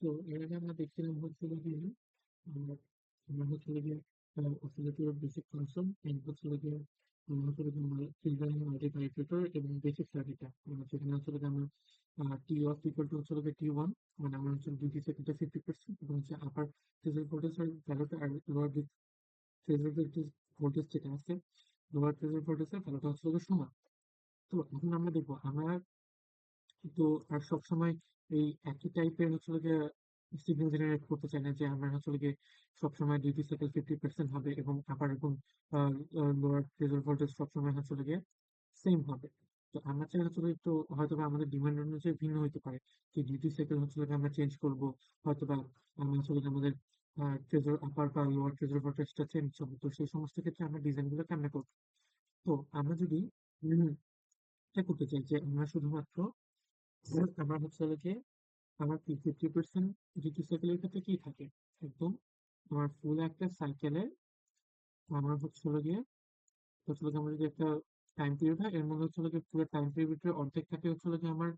তো এর আগে আমরা দেখছিলাম হচ্ছিল গিয়ে আমরা আমরা হচ্ছিল গিয়ে অসিলেটর বেসিক ফাংশন এন্ড হচ্ছিল গিয়ে হচ্ছিল গিয়ে ফিল্টারিং মাল্টিপ্লাইটেটর এবং বেসিক সার্কিটটা মানে যেখানে হচ্ছিল গিয়ে আমরা টি অফ ইকুয়াল টু হচ্ছিল গিয়ে টি ওয়ান মানে আমরা হচ্ছে ডিউটি সাইকেলটা 50% এবং হচ্ছে আপার ফেজার ভোল্টেজের ভ্যালুটা আর লোয়ার ফেজার ভোল্টেজ যেটা আছে লোয়ার ফেজার ভোল্টেজের ভ্যালুটা হচ্ছে গিয়ে সমান। তো এখন আমরা দেখবো আমরা তো আর সবসময় এই একই টাইপের হচ্ছে গিয়ে সিগন্যাল জেনারেট করতে চাই না যে আমরা হচ্ছে গিয়ে সবসময় ডিউটি সাইকেল 50% হবে এবং আপার এবং লোয়ার ফেজার ভোল্টেজ সবসময় হচ্ছে গিয়ে সেম হবে। তো আমরা চাই হচ্ছে গিয়ে একটু হয়তো বা আমাদের ডিমান্ড অনুযায়ী ভিন্ন হতে পারে যে ডিউটি সাইকেল হচ্ছে গিয়ে আমরা চেঞ্জ করবো হয়তো বা আমরা হচ্ছে গিয়ে আমাদের ট্রেজার আপার বা লোয়ার ট্রেজার ভোল্টেজটা চেঞ্জ হবে। তো সেই সমস্ত ক্ষেত্রে আমরা ডিজাইনগুলো কেমনে করবো? তো আমরা যদি এটা করতে চাই যে আমরা শুধুমাত্র আমরা হচ্ছে হলো গিয়ে আমার কি 50% ডিউটি সাইকেলের ক্ষেত্রে কি থাকে একদম আমার ফুল একটা সাইকেলে আমার হচ্ছে হলো গিয়ে আমার যদি একটা টাইম পিরিয়ড হয় এর মধ্যে হচ্ছে হলো গিয়ে পুরো টাইম পিরিয়ডের অর্ধেক থাকে হচ্ছে হলো গিয়ে আমার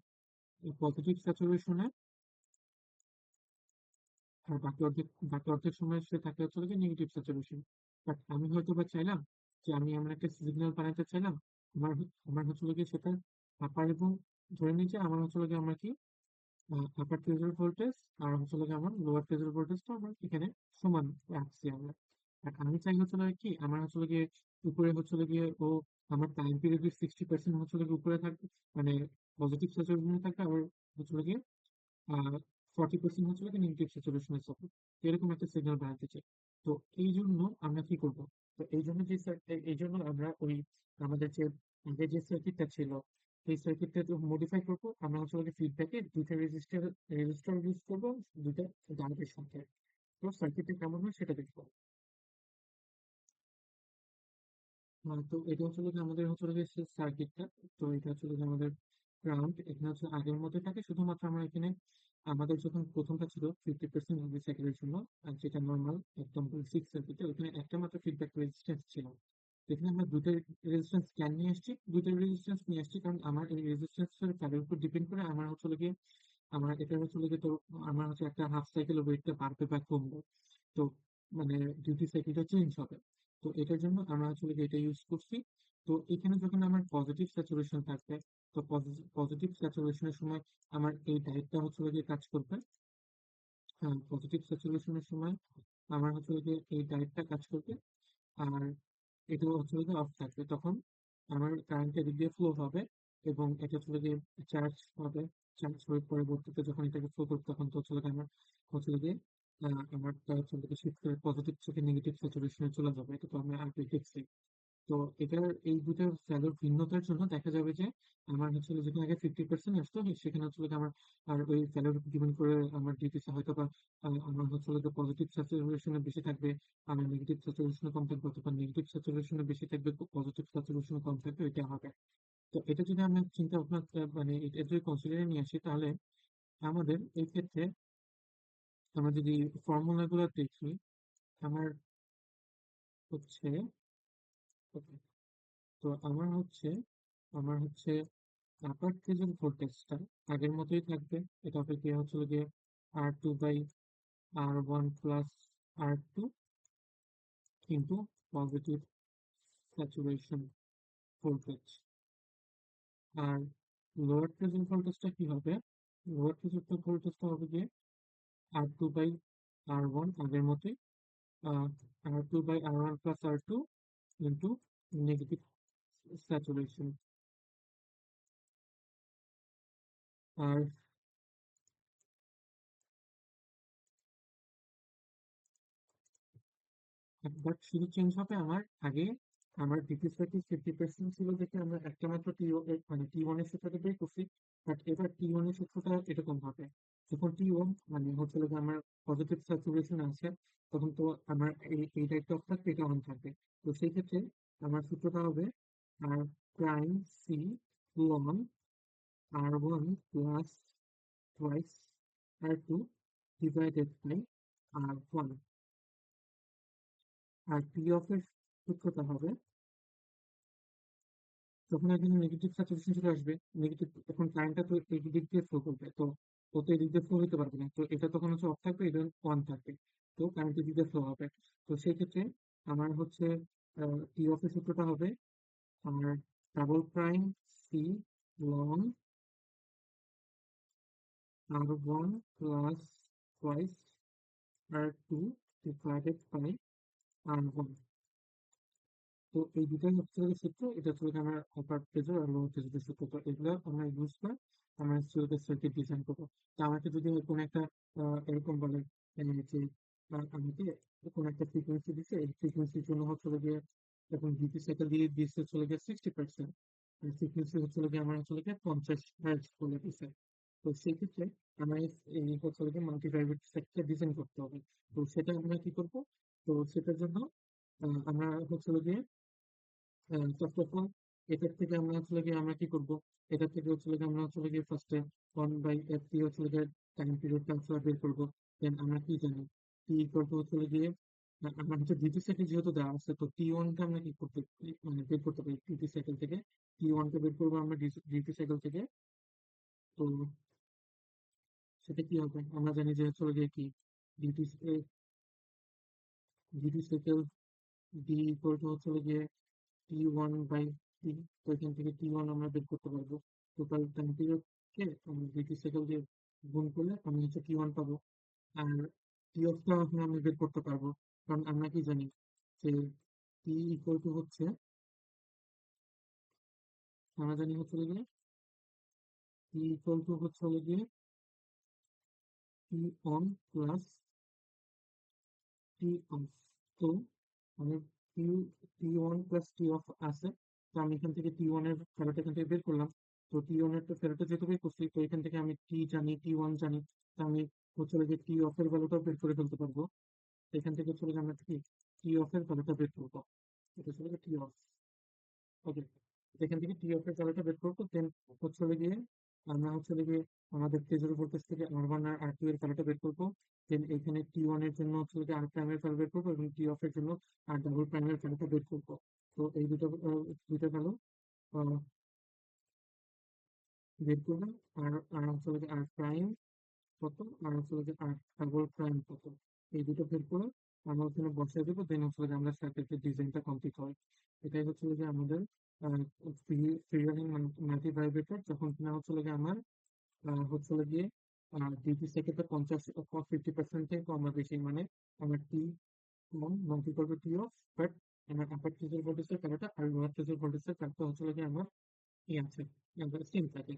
পজিটিভ স্যাচুরেশনে আর বাকি অর্ধেক সময় সে থাকে হচ্ছে হলো গিয়ে নেগেটিভ স্যাচুরেশন। বাট আমি হয়তো বা চাইলাম যে আমি এমন একটা সিগন্যাল বানাতে চাইলাম আমার আমার হচ্ছে হলো গিয়ে সেটা আপার এবং ধরে নিই যে আমার হচ্ছে হলো গিয়ে আমরা কি আপার ট্রেজার ভোল্টেজ আর হচ্ছে লাগে আমার লোয়ার ট্রেজার ভোল্টেজটা আমার এখানে সমান রাখছি আমরা। আর আমি চাই হচ্ছে লাগে কি আমার হচ্ছে গিয়ে উপরে হচ্ছে গিয়ে ও আমার টাইম পিরিয়ডের 60% হচ্ছে গিয়ে উপরে থাকবে মানে পজিটিভ স্যাচুরেশনে থাকবে আবার হচ্ছে গিয়ে 40% হচ্ছে গিয়ে নেগেটিভ স্যাচুরেশনে থাকবে। এরকম একটা সিগন্যাল বানাতে চাই। তো এই জন্য আমরা কি করব? তো এই জন্য এই জন্য আমরা ওই আমাদের যে আগে যে সার্কিটটা ছিল এই সার্কিটটা মডিফাই করবো আমরা হচ্ছে ওকে ফিডব্যাকে দুইটা রেজিস্টার ইউজ করবো দুইটা ডায়োডের সাথে। তো সার্কিটটা কেমন হয় সেটা দেখবো। তো এটা হচ্ছে গিয়ে আমাদের হচ্ছে গিয়ে সেই সার্কিটটা। তো এটা হচ্ছে গিয়ে আমাদের গ্রাউন্ড এখানে হচ্ছে আগের মধ্যে থাকে শুধুমাত্র আমরা এখানে আমাদের যখন প্রথমটা ছিল 50% ইউভি সাইকেলের জন্য আর যেটা নর্মাল একদম বেসিক সার্কিটে ওখানে একটা মাত্র ফিডব্যাক রেজিস্ট্যান্স ছিল। এখানে আমরা দুটো রেজিস্ট্যান্স ক্যান নিয়ে আসছি দুটো রেজিস্ট্যান্স নিয়ে আসছি কারণ আমার এই রেজিস্ট্যান্সের ভ্যালুর উপর ডিপেন্ড করে আমার হচ্ছে গিয়ে আমার এটা হচ্ছে গিয়ে তো আমার হচ্ছে একটা হাফ সাইকেল ওয়েটটা বাড়বে বা কমবে। তো মানে ডিউটি সাইকেলটা চেঞ্জ হবে। তো এটার জন্য আমরা আসলে এটা ইউজ করছি। তো এখানে যখন আমার পজিটিভ স্যাচুরেশন থাকবে তো পজিটিভ স্যাচুরেশনের সময় আমার এই ডায়েটটা হচ্ছে গিয়ে কাজ করবে। হ্যাঁ, পজিটিভ স্যাচুরেশনের সময় আমার হচ্ছে গিয়ে এই ডায়েটটা কাজ করবে আর এটা হচ্ছে গিয়ে অফ থাকবে তখন আমার কারেন্ট এদিক দিয়ে ফ্লো হবে এবং এটা হচ্ছে গিয়ে চার্জ হবে। চার্জ হয়ে পরবর্তীতে যখন এটাকে ফ্লো করবে তখন তো হচ্ছে গিয়ে আমার হচ্ছে গিয়ে আমার হচ্ছে গিয়ে শিফট করে পজিটিভ থেকে নেগেটিভ স্যাচুরেশনে চলে যাবে এটা তো আমি আগে দেখছি। তো এটার এই দুটো ভ্যালুর ভিন্নতার জন্য দেখা যাবে যে আমার হচ্ছে যেখানে আগে 50% আসতো সেখানে হচ্ছে আমার আর ওই ভ্যালুর ডিপেন্ড করে আমার ডিটিসি হয়তো বা আমার হচ্ছে পজিটিভ স্যাচুরেশনে বেশি থাকবে আমার নেগেটিভ স্যাচুরেশনে কম থাকবে অথবা নেগেটিভ স্যাচুরেশনে বেশি থাকবে পজিটিভ স্যাচুরেশনে কম থাকবে এটা হবে। তো এটা যদি আমরা চিন্তা ভাবনা মানে এটা যদি কনসিডারে নিয়ে আসি তাহলে আমাদের এই ক্ষেত্রে আমরা যদি ফর্মুলা গুলো দেখি আমার হচ্ছে okay, তো আমার হচ্ছে আপার ফেজের ভোল্টেজটা আগের মতোই থাকবে। এটা হবে গিয়ে হচ্ছে গিয়ে R2/R1 + R2 কিন্তু পজিটিভ স্যাচুরেশন ভোল্টেজ। আর লোয়ার ফেজের ভোল্টেজটা কি হবে? লোয়ার ফেজের ভোল্টেজটা হবে গিয়ে R2/R1 আগের মতোই R2/R1 + R2 কিন্তু নেগেটিভ স্যাচুরেশন। আর বাট শুধু চেঞ্জ হবে আমার আগে আমার ডিপি সার্কিট 50% ছিল দেখে আমরা একটা মাত্র মানে টি ওয়ান এর সূত্রটা বের করছি। বাট এবার টি ওয়ান এর সূত্রটা এরকম হবে যখন টি ওয়ান মানে হচ্ছে যে আমার পজিটিভ স্যাচুরেশন আছে তখন তো আমার এই লাইটটা অফ থাকবে এটা অন থাকবে। তো সেই ক্ষেত্রে আমার সূত্রটা হবে R prime C one R1 plus twice R2 divided by R1। আর পি অফ এর সূত্রটা হবে যখন এখানে নেগেটিভ স্যাচুরেশন চলে আসবে নেগেটিভ এখন কারেন্টটা তো এই দিক দিয়ে ফ্লো করবে। তো ও তো এদিক দিয়ে ফ্লো হতে পারবে না, তো এটা তখন হচ্ছে অফ থাকবে, এটা অন থাকবে, তো কারেন্ট এদিক দিয়ে ফ্লো হবে। তো সেই ক্ষেত্রে আমার হচ্ছে টি অফ এর সূত্রটা হবে আমার double prime C long R one plus twice R two divided by R one. তো এই দুটাই হচ্ছে গিয়ে সূত্র, এটা হচ্ছে গিয়ে আমার আপার প্রেসার আর লোয়ার প্রেসারের সূত্র। তো এগুলো আমরা ইউজ করে আমরা হচ্ছে সার্কিট ডিজাইন করবো। তো আমাকে যদি কোনো একটা এরকম বলে যে আমাকে কোনো একটা ফ্রিকোয়েন্সি দিচ্ছে, এই ফ্রিকোয়েন্সির জন্য হচ্ছে গিয়ে যখন ডিউটি সাইকেল দিয়ে দিচ্ছে চলে গিয়ে 60%, আর ফ্রিকোয়েন্সি হচ্ছে গিয়ে আমার হচ্ছে গিয়ে 50 হার্টজ বলে দিচ্ছে। তো সেই ক্ষেত্রে আমার এই হচ্ছে গিয়ে মাল্টি ভাইব্রেট সার্কিটটা ডিজাইন করতে হবে। তো সেটা আমরা কি করবো? তো সেটার জন্য আমরা হচ্ছে গিয়ে ফার্স্ট অফ অল এটার থেকে আমরা আসলে গিয়ে আমরা কি করব, এটার থেকে হচ্ছে গিয়ে আমরা হচ্ছে গিয়ে ফার্স্টে 1/f দিয়ে হচ্ছে গিয়ে টাইম পিরিয়ডটা আসলে বের করবো। দেন আমরা কি জানি টি ইকুয়াল টু হচ্ছে গিয়ে আমরা হচ্ছে ডিউটি সাইকেল যেহেতু দেওয়া আছে, তো টি ওয়ানটা আমরা কি করতে মানে বের করতে পারি ডিউটি সাইকেল থেকে। টি ওয়ানটা বের করবো আমরা ডিউটি সাইকেল থেকে। তো সেটা কি হবে, আমরা জানি যে হচ্ছে গিয়ে কি duty duty cycle D equal to হচ্ছে গিয়ে T1/T। তো এখান থেকে T1 আমরা বের করতে পারবো। টোটাল টাইম পিরিয়ডকে আমরা ডিউটি সাইকেল দিয়ে গুণ করলে আমি হচ্ছে T1 পাবো। আর টি অফটা এখন আমি বের করতে পারবো, কারণ আমরা কি জানি যে টি ইকুয়াল টু হচ্ছে, আমরা জানি হচ্ছে গিয়ে টি ইকুয়াল টু হচ্ছে গিয়ে T on plus T off. তো আমি T T one plus T off আছে, তো আমি এখান থেকে টি ওয়ান এর ভ্যালুটা এখান থেকে বের করলাম। তো টি ওয়ান এর ভ্যালুটা যেহেতু বের করছি, তো এখান থেকে আমি টি জানি, টি ওয়ান জানি, তো আমি হচ্ছে যে টি অফ এর ভ্যালুটাও বের করে ফেলতে পারবো। তো এখান থেকে হচ্ছে আমরা কি টি অফ এর ভ্যালুটা বের করবো, এটা হচ্ছে টি অফ। ওকে, এখান থেকে টি অফ এর ভ্যালুটা বের করবো, দেন হচ্ছে গিয়ে আমরা হচ্ছে গিয়ে আমাদের ফেজর ভোল্টেজ থেকে আর ওয়ান আর আর টু এর ভ্যালুটা বের করবো। দেন এখানে টি ওয়ান এর জন্য হচ্ছে গিয়ে আর প্রাইমের ভ্যালু বের করবো, এবং টি অফ এর জন্য আর ডাবল প্রাইমের ভ্যালুটা বের করবো। তো এই দুটো ভ্যালু বের করবে। আর আর হচ্ছে গিয়ে আর প্রাইম কত, আর হচ্ছে গিয়ে আর ডাবল প্রাইম কত, এই দুটো বের করে আমরা ওখানে বসিয়ে দেবো। দেন হচ্ছে গিয়ে আমরা সার্কিটের ডিজাইনটা কমপ্লিট হয়। এটাই হচ্ছে যে আমাদের free free running multi vibrator, যখন কিনা হচ্ছে গিয়ে আমার হচ্ছে গিয়ে ডিউটি সাইকেলটা 50-50% থেকে কম বা বেশি, মানে আমার টি কম not equal to T off, but আমার আপার ফেজের ভোল্টেজের কারণটা আর লোয়ার ফেজের ভোল্টেজের কারণটা হচ্ছে গিয়ে আমার ই আছে, সেম থাকে।